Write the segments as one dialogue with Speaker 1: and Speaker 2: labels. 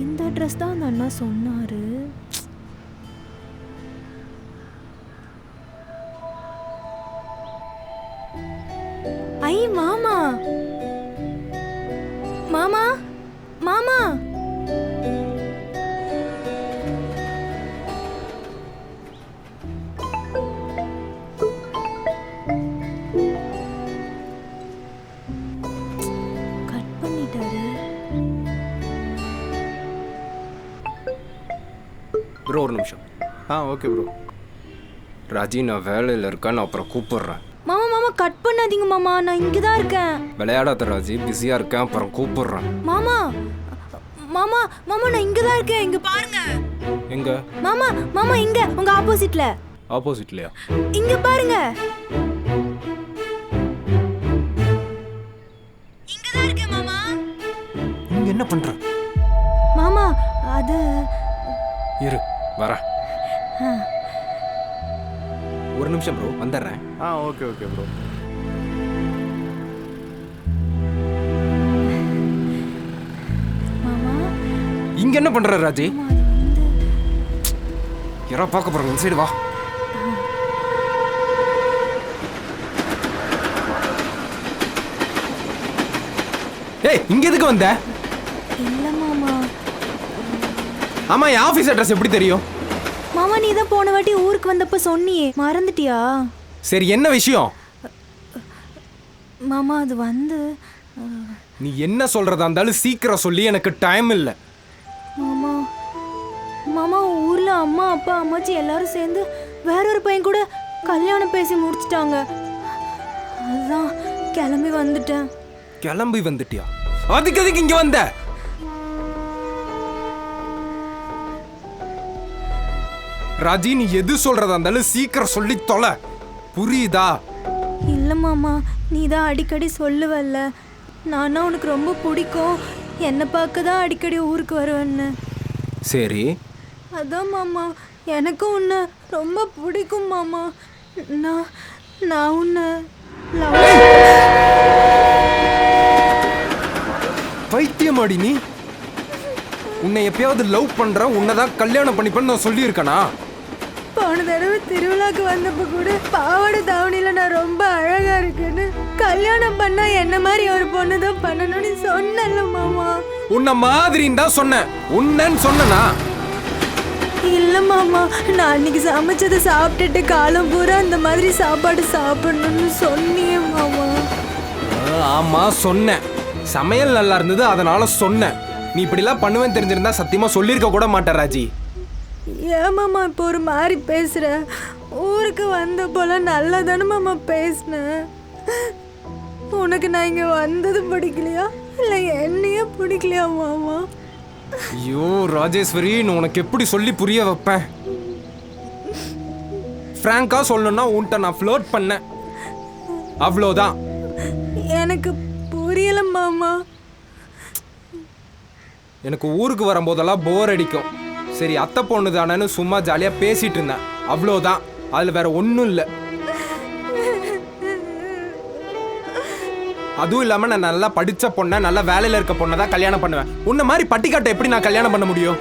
Speaker 1: இந்த அட்ரஸ் தான் அந்த அண்ணா சொன்னாரு. ஐ மாமா, மாமா, மாமா. கட் பண்ணிட்டாரு.
Speaker 2: ப்ரோ ஒரு நிமிஷம்.
Speaker 3: Okay bro.
Speaker 2: ராஜி நான் வேலையில் இருக்கேன், நான் அப்புறம் கூப்பிடுறேன்.
Speaker 1: மாமா மாமா கட் பண்ணாதீங்க மாமா, நான் இங்கே தான் இருக்கேன்.
Speaker 2: விளையாடாத ராஜி, பிஸியாக இருக்கேன், அப்புறம் கூப்பிடுறேன்.
Speaker 1: மாமா மாமா மாமா நான் இங்கே தான் இருக்கேன், இங்கே பாருங்க.
Speaker 2: எங்க?
Speaker 1: மாமா மாமா இங்க உங்க ஆப்போசிட்ல.
Speaker 2: ஆப்போசிட்லையா?
Speaker 1: இங்க பாருங்க. இங்க தான் இருக்கேன் மாமா.
Speaker 2: நீங்க என்ன பண்ற?
Speaker 1: மாமா அது
Speaker 2: இரு வரேன். ஒரு நிமிஷம் ப்ரோ, வந்துடுறேன்.
Speaker 3: Okay okay bro.
Speaker 1: மாமா
Speaker 2: இங்க என்ன பண்ற ராஜி?
Speaker 1: மாமா, அது வந்து
Speaker 2: யாரா பார்க்க போறாங்க, இந்த சைடு வா. ஏய் இங்க எதுக்கு வந்த?
Speaker 1: இல்ல மாமா.
Speaker 2: ஆமா, என் ஆபீஸ் அட்ரஸ் எப்படி தெரியும்?
Speaker 1: மாமா நீ தான் போன வாட்டி ஊருக்கு வந்தப்ப சொன்னியே, மறந்துட்டியா?
Speaker 2: சரி என்ன விஷயம்?
Speaker 1: மாமா அது வந்து
Speaker 2: நீ என்ன சொல்றதா இருந்தாலும் சீக்கிரம் சொல்லி, எனக்கு டைம் இல்லை.
Speaker 1: மாமா மாமா ஊர்ல அம்மா அப்பா அம்மாச்சி எல்லாரும் சேர்ந்து வேற ஒரு பையன் கூட கல்யாணம் பேசி முடிச்சிட்டாங்க. அதுதான் கிளம்பி வந்துட்டேன்.
Speaker 2: கிளம்பி வந்துட்டியா? அதுக்கு எதுக்கு இங்க வந்த? ராஜி நீ எது சொல்றதா இருந்தாலும் சீக்கிரம் சொல்லி தொலை, புரியுதா?
Speaker 1: இல்ல மாமா, நீ தான் அடிக்கடி சொல்லுவல்ல, நானா உனக்கு ரொம்ப பிடிக்கும், என்னை பார்க்க தான் அடிக்கடி ஊருக்கு வருவேன்னு.
Speaker 2: சரி
Speaker 1: அதான் மாமா, எனக்கும் உன்னை ரொம்ப பிடிக்கும் மாமா. நான் நான் உன்னை
Speaker 2: பைத்தியமாடி நீ? உன்னை எப்பயாவது லவ் பண்ற, உன்னதான் கல்யாணம் பண்ணிப்பேன்னு நான் சொல்லியிருக்கனா?
Speaker 1: போன தடவை திருவிழாக்கு வந்தப்ப கூட பாவாடை தாவணியில நான் ரொம்ப அழகா இருக்குன்னு, கல்யாணம் பண்ணா என்ன மாதிரி ஒரு பொண்ணு தான் பண்ணணும்னு சொன்னல மாமா.
Speaker 2: உன்ன மாதிரின்னு தான் சொன்னேன், உன்னன்னு சொன்னனா?
Speaker 1: இல்ல மாமா, நான் அன்னைக்கு சமைச்சதை சாப்பிட்டுட்டு காலம் பூரா அந்த மாதிரி சாப்பாடு சாப்பிடணும்னு சொன்னியே மாமா.
Speaker 2: ஆமா சொன்னேன், சமையல் நல்லா இருந்தது அதனால சொன்னேன். நீ இப்படிலாம் பண்ணுவேன்னு தெரிஞ்சிருந்தா சத்தியமா சொல்லியிருக்க கூட மாட்டேன் ராஜி.
Speaker 1: ஏன் மாமா இப்போ ஒரு மாதிரி பேசுற? ஊருக்கு வந்த போல நல்லா தானே மாமா பேசினேன். உனக்கு நான் இங்க வந்தது பிடிக்கலையா இல்ல என்னையே பிடிக்கலையா மாமா?
Speaker 2: ஐயோ ராஜேஸ்வரி, நான் உனக்கு எப்படி சொல்லி புரிய வைப்பேன்? ஃப்ராங்கா சொல்லணும்னா உன்கிட்ட நான் ஃப்ளோட் பண்ணேன், அவ்வளோதான்.
Speaker 1: எனக்கு புரியல மாமா.
Speaker 2: எனக்கு ஊருக்கு வரும்போதெல்லாம் போர் அடிக்கும். சரி அத்தை பொண்ணு தானேன்னு சும்மா ஜாலியாக பேசிட்டு இருந்தேன், அவ்வளோதான். அதில் வேற ஒன்றும் இல்லை. அதுவும் இல்லாமல் நான் நல்லா படித்த பொண்ணை, நல்லா வேலையில் இருக்க பொண்ணை தான் கல்யாணம் பண்ணுவேன். உன்ன மாதிரி பட்டிக்காட்டை எப்படி நான் கல்யாணம் பண்ண முடியும்?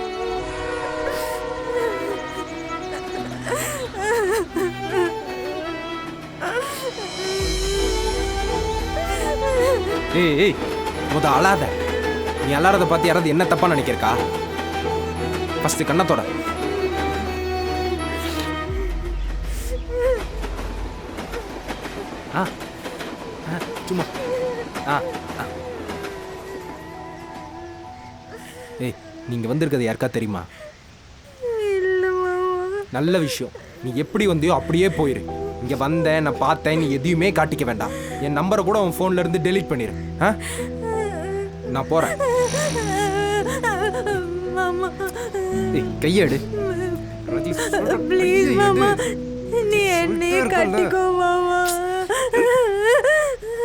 Speaker 2: ஏய் ஏய் அழாத. நீ அழாறத பார்த்து யாராவது என்ன தப்பா நினைக்கிறக்கா? ஃபர்ஸ்ட் கண்ணத்தோட. சும்மா ஏய் நீங்க வந்திருக்கிறது யாருக்கா தெரியுமா? நல்ல விஷயம். நீ எப்படி வந்தியோ அப்படியே போயிரு. இங்க வந்தேன், நான் பார்த்தேன், நீ எதையுமே காட்டிக்க வேண்டாம். என் நம்பரை கூட உன் ஃபோன்ல இருந்து டெலீட் பண்ணிரு. நான் போறேன். ஏய் கையெடு.
Speaker 1: ப்ளீஸ் மாமா, நீ என்னையே கட்டிக்கோ மாமா.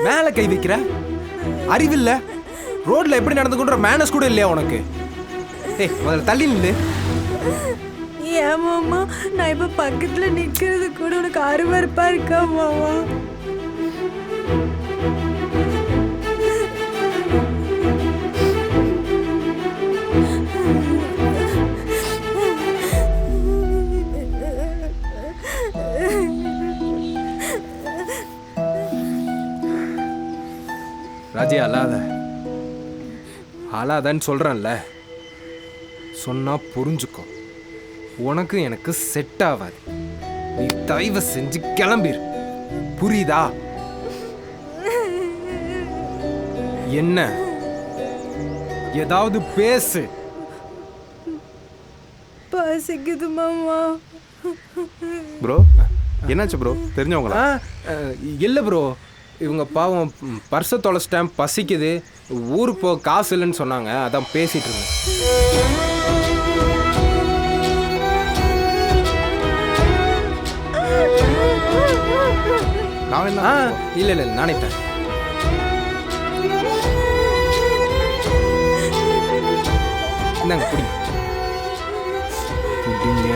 Speaker 2: மேல கை வைக்கிற அறிவில்ல? ரோட்ல எப்படி நடந்துக்கின்ற மேனஸ் கூட இல்லையா உனக்கு? ஏய் முதல்ல தள்ளி நில்லு.
Speaker 1: ஏன் மாமா நான் இப்ப பக்கத்துல நிக்கிறது கூட உனக்கு அருவருப்பா இருக்கா மாமா?
Speaker 2: ராஜி அழாத, அழாதன்னு சொல்கிறேன்ல. சொன்னால் புரிஞ்சுக்கோ. உனக்கு எனக்கு செட் ஆகாது. நீ தயவு செஞ்சு கிளம்பிரு, புரியுதா? என்ன ஏதாவது பேசு.
Speaker 1: பசிக்குது மாமா.
Speaker 3: ப்ரோ என்னாச்சு ப்ரோ? தெரிஞ்சவங்களா?
Speaker 2: இல்லை ப்ரோ, இவங்க பாவம் பர்ஸை தொலைச்சிட்டேன், பசிக்குது, ஊருக்கு போக காசு இல்லைன்னு சொன்னாங்க, அதான் பேசிகிட்டு இருந்தேன்.
Speaker 3: நான் என்ன?
Speaker 2: இல்லை இல்லை நானே தரேன். இந்தாங்க குடி. குடிங்க.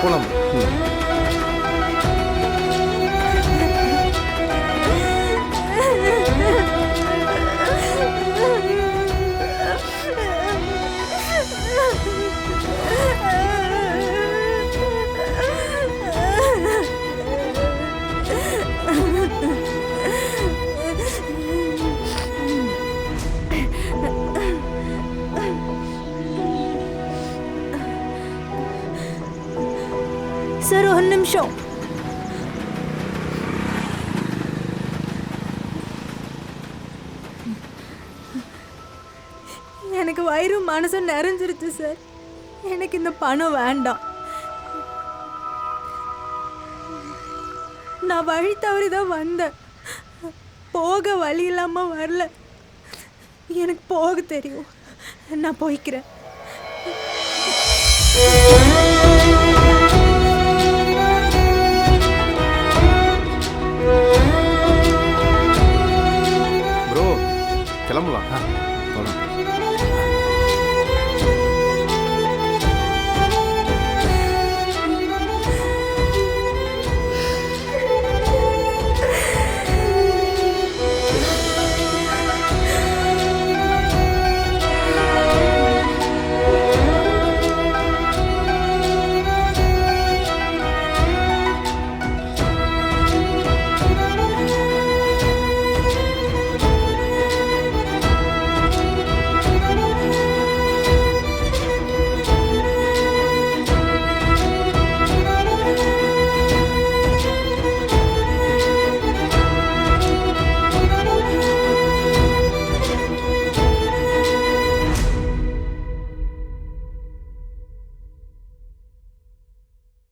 Speaker 2: போலாம்.
Speaker 1: சார் ஒரு நிமிஷம். எனக்கு வயிறும் மனசும் நிறைஞ்சிருச்சு சார். எனக்கு இந்த பணம் வேண்டாம். நான் வழி தவறி தான் வந்தேன். போக வழி இல்லாம வரல. எனக்கு போக தெரியும். நான் போய்க்கிறேன்.
Speaker 3: ப்ரோ கிளம்பலாம்.